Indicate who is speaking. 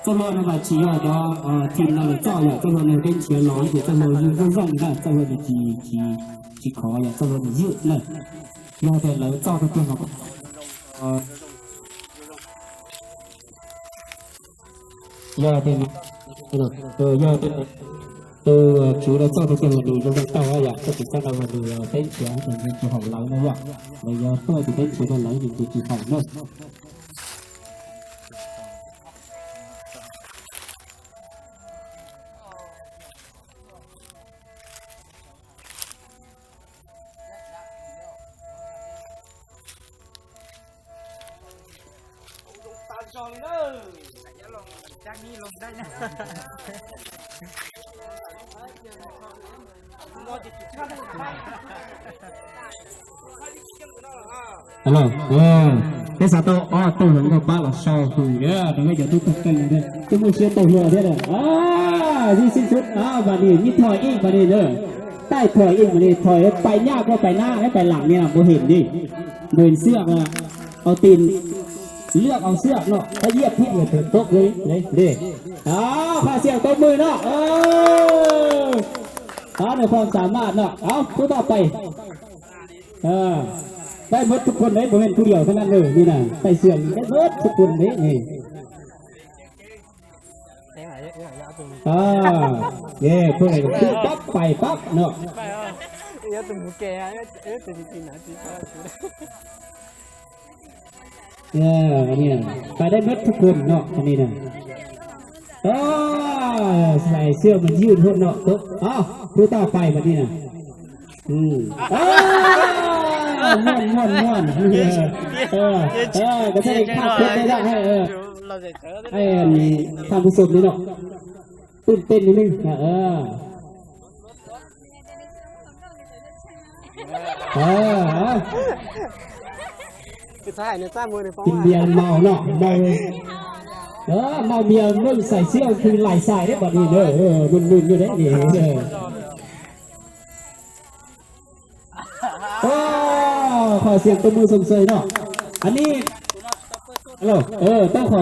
Speaker 1: 这么那个只要的听那个照呀，这个那跟前老一点，这么一个让的，这个的几考呀，这个的热了，要得来照的更好。要得，要得。除了照的更好，你就是到呀，这比较那个你跟前你就好来了呀，你要多的跟前的来你就好了。
Speaker 2: จองเลยเนอะอย่าลงจากนี้ลงได้นะ
Speaker 1: ฮัลโหลcái sao tôi tôi hưởng được ba là sau thì đừng có giờ tôi tập kênh này đây tôi muốn chia tôi lừa thế này đi xin chút và đi như thỏi in và đi nữa tay thỏi in và đi thỏiไปหน้าก็ไปหน้าให้ไปหลังเนี่ยผมเห็นดิเดินเสื้อเอาตีนเลือกเอาเสื้อเนาะถ้าเหยียบที่เหยียบถึงโต๊ะเลยดิพาเสียงตัวมือเนาะในความสามารถเนาะเอาผู้ต่อไปได้หมดทุกคนเลยผมเป็นผู้เดียวเท่านั้นเลยนี่นะใส่เสื้อได้หมดทุกคนเลยนี่พวกไหนคือปั๊บไปปั๊บเนาะ
Speaker 3: เยอะตัวหมูแก่ตัวจริงๆนะจริง
Speaker 1: อันนี้ไปได้หมดทุกคนเนาะอันนี้นะใส่เสื้อมันยืดหุ่นเนาะตุ๊กผู้ต่อไปแบบนี้นะม่วนก็ใช่ข้าวเพชรได้ให้ทำผู้ชมนี่เนาะตื่นเต้นนิดนึง
Speaker 3: คือท้ายเนี่ยจ้ามือในฟ้อง
Speaker 1: กินเบียร์เมาเนาะเมาเบียร์มึงใส่เสื้อคือไหลใส่ได้แบบนี้เด้อมึนอยู่ได้ดีขอเสียงตัวมือสมเสยเนาะอันนี้ฮัลโหลต้องขอ